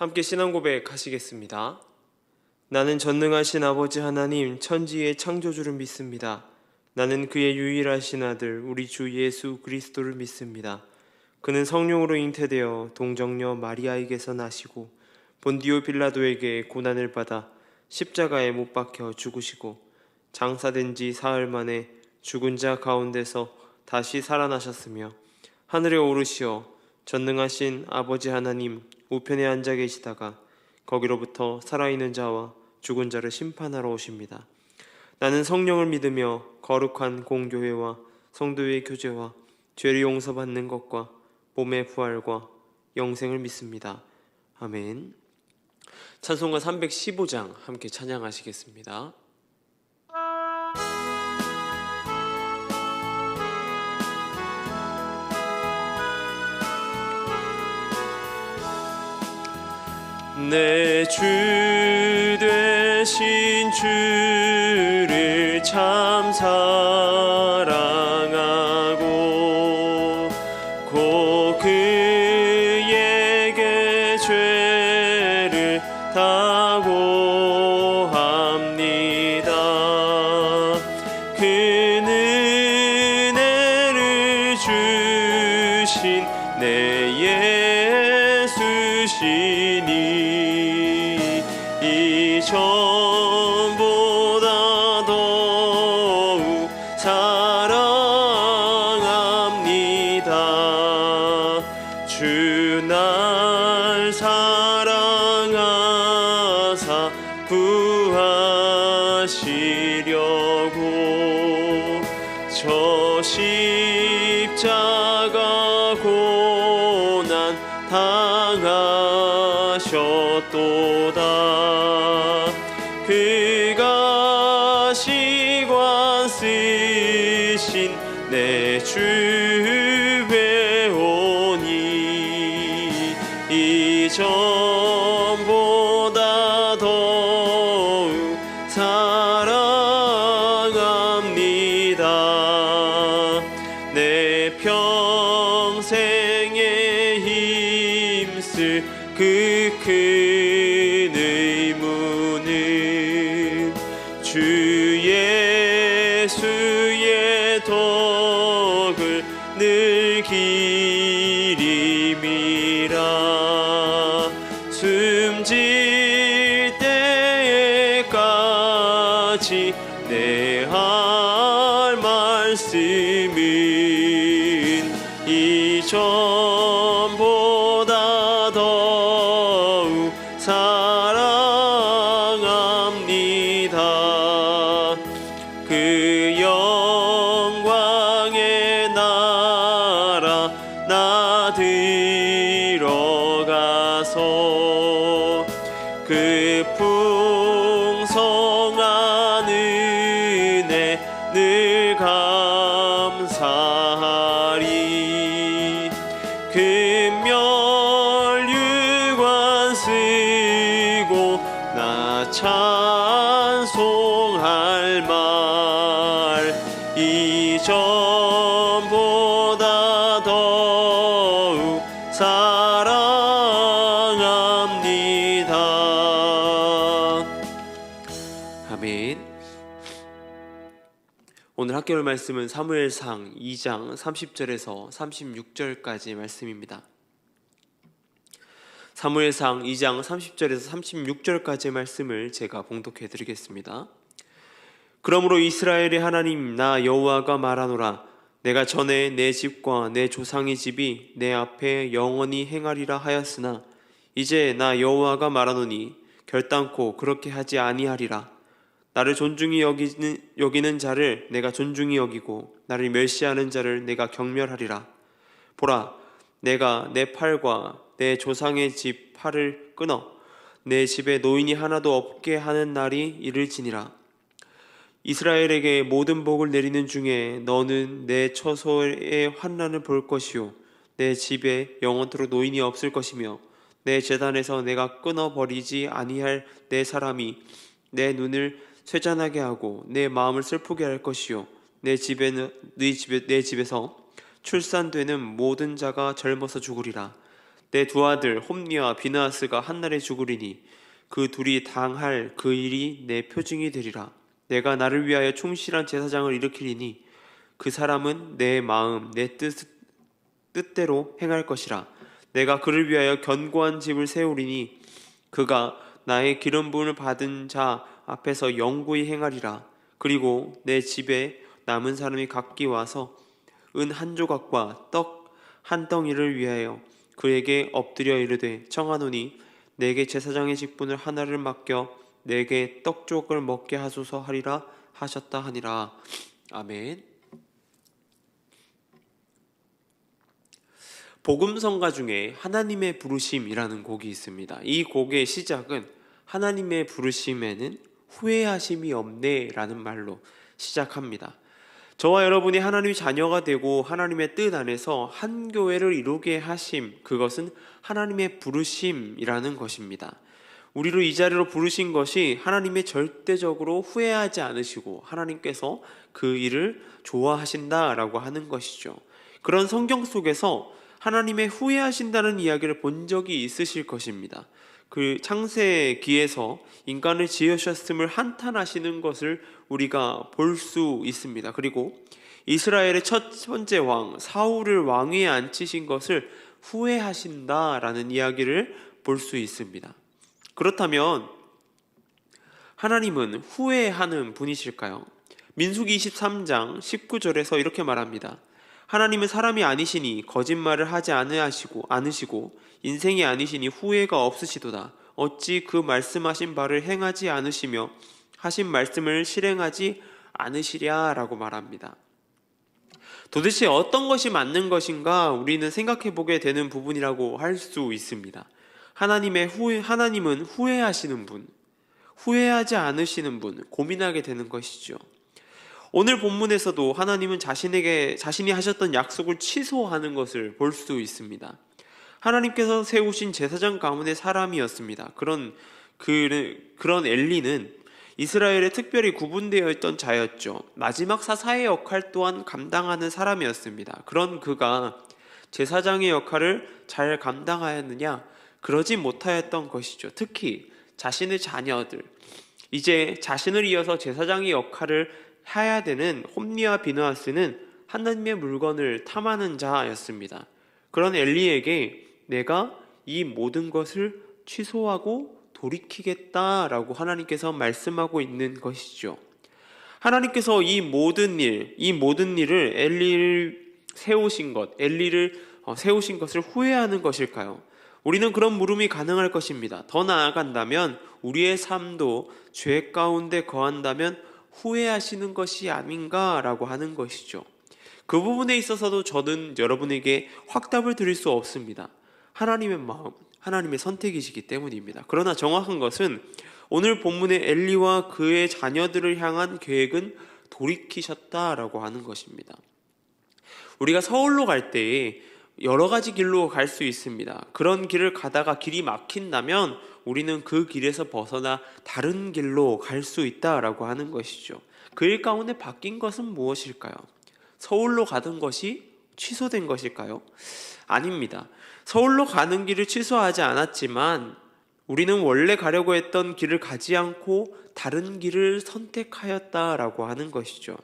함께 신앙 고백하시겠습니다. 나는 전능하신 아버지 하나님 천지의 창조주를 믿습니다. 나는 그의 유일하신 아들 우리 주 예수 그리스도를 믿습니다. 그는 성령으로 잉태되어 동정녀 마리아에게서 나시고 본디오 빌라도에게 고난을 받아 십자가에 못 박혀 죽으시고 장사된 지 사흘 만에 죽은 자 가운데서 다시 살아나셨으며 하늘에 오르시어 전능하신 아버지 하나님 우편에 앉아 계시다가 거기로부터 살아있는 자와 죽은 자를 심판하러 오십니다. 나는 성령을 믿으며 거룩한 공교회와 성도의 교제와 죄를 용서받는 것과 몸의 부활과 영생을 믿습니다. 아멘. 찬송가 315장 함께 찬양하시겠습니다. 내 주 되신 주를 참 사랑하고 곧 그에게 죄를 다고 합니다. 그 은혜를 주신 내 예수시니 전보다 더욱 사랑합니다. 주 날 사랑하사 구하시려고 저 십자가 고난 당하셨도다. 그가 시관 쓰신 내 주 배우니 이전보다 더욱 사랑합니다. 내 평생에 힘쓸 그 큰 의무는 주 예수의 덕을 늘 기림이라. 숨질 때까지 내 할 말씀은 이전보다 더욱 사랑합니다. 그 영광의 나라 나 들어가서 그 풍성한 은혜 늘 감사하리. 금멸유관 쓰고 나 찬송할 말 이전보다 더욱 사랑합니다. 아멘. 오늘 학교의 말씀은 사무엘상 2장 30절에서 36절까지의 말씀입니다. 사무엘상 2장 30절에서 36절까지의 말씀을 제가 봉독해 드리겠습니다. 그러므로 이스라엘의 하나님 나 여호와가 말하노라. 내가 전에 내 집과 내 조상의 집이 내 앞에 영원히 행하리라 하였으나 이제 나 여호와가 말하노니 결단코 그렇게 하지 아니하리라. 나를 존중히 여기는 자를 내가 존중히 여기고 나를 멸시하는 자를 내가 경멸하리라. 보라, 내가 내 팔과 내 조상의 집 팔을 끊어 내 집에 노인이 하나도 없게 하는 날이 이를지니라. 이스라엘에게 모든 복을 내리는 중에 너는 내 처소의 환난을 볼 것이요 내 집에 영원토록 노인이 없을 것이며 내 제단에서 내가 끊어버리지 아니할 내 사람이 내 눈을 쇠잔하게 하고 내 마음을 슬프게 할 것이요 내 집에서 출산되는 모든 자가 젊어서 죽으리라. 내 두 아들 홈니와 비느하스가 한날에 죽으리니 그 둘이 당할 그 일이 내 표징이 되리라. 내가 나를 위하여 충실한 제사장을 일으키리니 그 사람은 내 마음 내 뜻대로 행할 것이라. 내가 그를 위하여 견고한 집을 세우리니 그가 나의 기름 부음을 받은 자 앞에서 영구히 행하리라. 그리고 내 집에 남은 사람이 각기 와서 은 한 조각과 떡 한 덩이를 위하여 그에게 엎드려 이르되 청하노니 내게 제사장의 직분을 하나를 맡겨 내게 떡족을 먹게 하소서 하리라 하셨다 하니라. 아멘. 복음성가 중에 하나님의 부르심이라는 곡이 있습니다. 이 곡의 시작은 하나님의 부르심에는 후회하심이 없네 라는 말로 시작합니다. 저와 여러분이 하나님의 자녀가 되고 하나님의 뜻 안에서 한 교회를 이루게 하심, 그것은 하나님의 부르심이라는 것입니다. 우리를 이 자리로 부르신 것이 하나님의 절대적으로 후회하지 않으시고 하나님께서 그 일을 좋아하신다라고 하는 것이죠. 그런 성경 속에서 하나님의 후회하신다는 이야기를 본 적이 있으실 것입니다. 그 창세기에서 인간을 지으셨음을 한탄하시는 것을 우리가 볼 수 있습니다. 그리고 이스라엘의 첫 번째 왕 사울을 왕위에 앉히신 것을 후회하신다라는 이야기를 볼 수 있습니다. 그렇다면 하나님은 후회하는 분이실까요? 민수기 23장 19절에서 이렇게 말합니다. 하나님은 사람이 아니시니 거짓말을 하지 않으시고 인생이 아니시니 후회가 없으시도다. 어찌 그 말씀하신 바를 행하지 않으시며 하신 말씀을 실행하지 않으시랴 라고 말합니다. 도대체 어떤 것이 맞는 것인가 우리는 생각해 보게 되는 부분이라고 할 수 있습니다. 하나님은 후회하시는 분, 후회하지 않으시는 분, 고민하게 되는 것이죠. 오늘 본문에서도 하나님은 자신이 하셨던 약속을 취소하는 것을 볼 수 있습니다. 하나님께서 세우신 제사장 가문의 사람이었습니다. 그런 엘리는 이스라엘에 특별히 구분되어 있던 자였죠. 마지막 사사의 역할 또한 감당하는 사람이었습니다. 그런 그가 제사장의 역할을 잘 감당하였느냐? 그러지 못하였던 것이죠. 특히 자신의 자녀들, 이제 자신을 이어서 제사장의 역할을 해야 되는 홈니와 비느하스는 하나님의 물건을 탐하는 자였습니다. 그런 엘리에게 내가 이 모든 것을 취소하고 돌이키겠다라고 하나님께서 말씀하고 있는 것이죠. 하나님께서 이 모든 일을 엘리를 세우신 것을 후회하는 것일까요? 우리는 그런 물음이 가능할 것입니다. 더 나아간다면 우리의 삶도 죄 가운데 거한다면 후회하시는 것이 아닌가라고 하는 것이죠. 그 부분에 있어서도 저는 여러분에게 확답을 드릴 수 없습니다. 하나님의 마음, 하나님의 선택이시기 때문입니다. 그러나 정확한 것은 오늘 본문의 엘리와 그의 자녀들을 향한 계획은 돌이키셨다라고 하는 것입니다. 우리가 서울로 갈 때에 여러 가지 길로 갈 수 있습니다. 그런 길을 가다가 길이 막힌다면 우리는 그 길에서 벗어나 다른 길로 갈 수 있다라고 하는 것이죠. 그 일 가운데 바뀐 것은 무엇일까요? 서울로 가던 것이 취소된 것일까요? 아닙니다. 서울로 가는 길을 취소하지 않았지만 우리는 원래 가려고 했던 길을 가지 않고 다른 길을 선택하였다라고 하는 것이죠.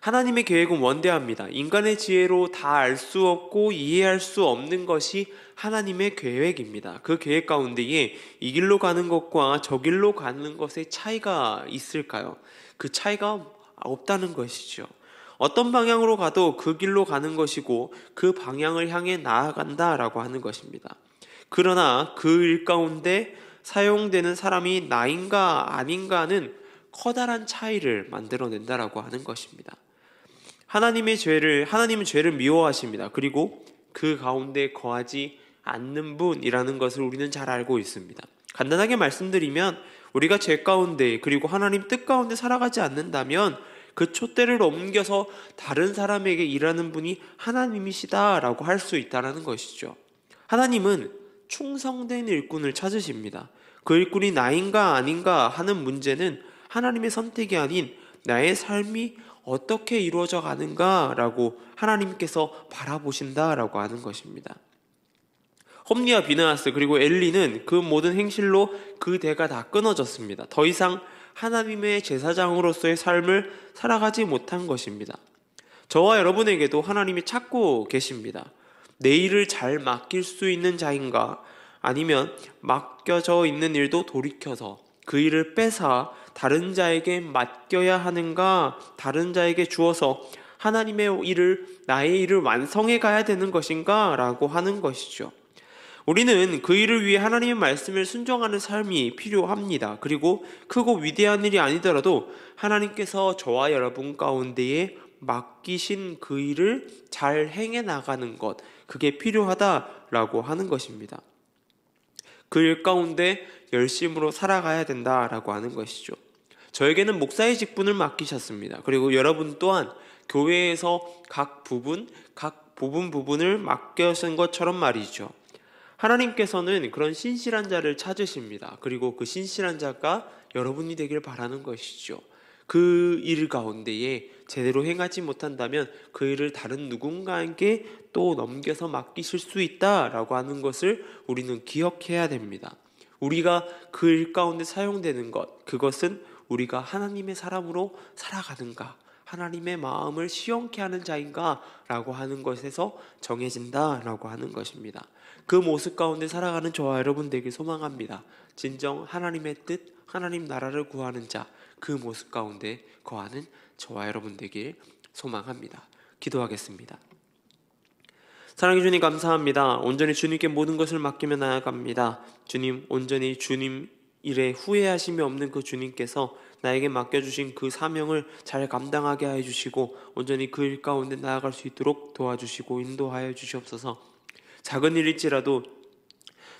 하나님의 계획은 원대합니다. 인간의 지혜로 다 알 수 없고 이해할 수 없는 것이 하나님의 계획입니다. 그 계획 가운데에 이 길로 가는 것과 저 길로 가는 것의 차이가 있을까요? 그 차이가 없다는 것이죠. 어떤 방향으로 가도 그 길로 가는 것이고 그 방향을 향해 나아간다라고 하는 것입니다. 그러나 그 일 가운데 사용되는 사람이 나인가 아닌가는 커다란 차이를 만들어낸다라고 하는 것입니다. 하나님은 죄를 미워하십니다. 그리고 그 가운데 거하지 않는 분이라는 것을 우리는 잘 알고 있습니다. 간단하게 말씀드리면 우리가 죄 가운데 그리고 하나님 뜻 가운데 살아가지 않는다면 그 촛대를 옮겨서 다른 사람에게 일하는 분이 하나님이시다라고 할 수 있다는 것이죠. 하나님은 충성된 일꾼을 찾으십니다. 그 일꾼이 나인가 아닌가 하는 문제는 하나님의 선택이 아닌 나의 삶이 어떻게 이루어져 가는가라고 하나님께서 바라보신다라고 하는 것입니다. 홈리와 비느하스 그리고 엘리는 그 모든 행실로 그 대가 다 끊어졌습니다. 더 이상 하나님의 제사장으로서의 삶을 살아가지 못한 것입니다. 저와 여러분에게도 하나님이 찾고 계십니다. 내 일을 잘 맡길 수 있는 자인가? 아니면 맡겨져 있는 일도 돌이켜서 그 일을 뺏어 다른 자에게 맡겨야 하는가? 다른 자에게 주어서 하나님의 일을, 나의 일을 완성해 가야 되는 것인가? 라고 하는 것이죠. 우리는 그 일을 위해 하나님의 말씀을 순종하는 삶이 필요합니다. 그리고 크고 위대한 일이 아니더라도 하나님께서 저와 여러분 가운데에 맡기신 그 일을 잘 행해 나가는 것, 그게 필요하다라고 하는 것입니다. 그 일 가운데 열심으로 살아가야 된다라고 하는 것이죠. 저에게는 목사의 직분을 맡기셨습니다. 그리고 여러분 또한 교회에서 각 부분을 맡겨신 것처럼 말이죠. 하나님께서는 그런 신실한 자를 찾으십니다. 그리고 그 신실한 자가 여러분이 되길 바라는 것이죠. 그 일 가운데에 제대로 행하지 못한다면 그 일을 다른 누군가에게 또 넘겨서 맡기실 수 있다라고 하는 것을 우리는 기억해야 됩니다. 우리가 그 일 가운데 사용되는 것, 그것은 우리가 하나님의 사람으로 살아가는가, 하나님의 마음을 시원케 하는 자인가 라고 하는 것에서 정해진다라고 하는 것입니다. 그 모습 가운데 살아가는 저와 여러분 되길 소망합니다. 진정 하나님의 뜻, 하나님 나라를 구하는 자, 그 모습 가운데 거하는 저와 여러분 되길 소망합니다. 기도하겠습니다. 사랑해 주님 감사합니다. 온전히 주님께 모든 것을 맡기며 나아갑니다. 주님, 온전히 주님 일에 후회하심이 없는 그 주님께서 나에게 맡겨주신 그 사명을 잘 감당하게 하여 주시고 온전히 그 일 가운데 나아갈 수 있도록 도와주시고 인도하여 주시옵소서. 작은 일일지라도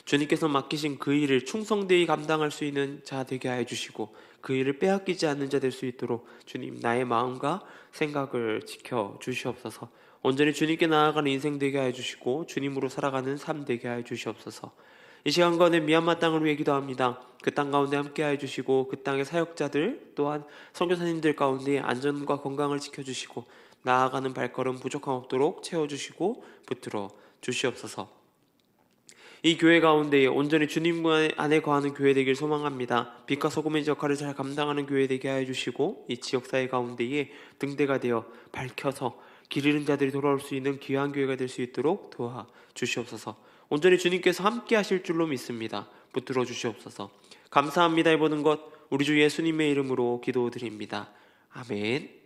주님께서 맡기신 그 일을 충성되이 감당할 수 있는 자 되게 하여 주시고 그 일을 빼앗기지 않는 자 될 수 있도록 주님 나의 마음과 생각을 지켜 주시옵소서. 온전히 주님께 나아가는 인생 되게 하여 주시고 주님으로 살아가는 삶 되게 하여 주시옵소서. 이 시간 가운데 미얀마 땅을 위해 기도합니다. 그 땅 가운데 함께 하여 주시고 그 땅의 사역자들 또한 선교사님들 가운데 안전과 건강을 지켜주시고 나아가는 발걸음 부족함 없도록 채워주시고 붙들어 주시옵소서. 이 교회 가운데 온전히 주님 안에 거하는 교회 되길 소망합니다. 빛과 소금의 역할을 잘 감당하는 교회 되게 하여 주시고 이 지역사회 가운데에 등대가 되어 밝혀서 길 잃은 자들이 돌아올 수 있는 귀한 교회가 될 수 있도록 도와 주시옵소서. 온전히 주님께서 함께 하실 줄로 믿습니다. 붙들어 주시옵소서. 감사합니다. 이 모든 것 우리 주 예수님의 이름으로 기도드립니다. 아멘.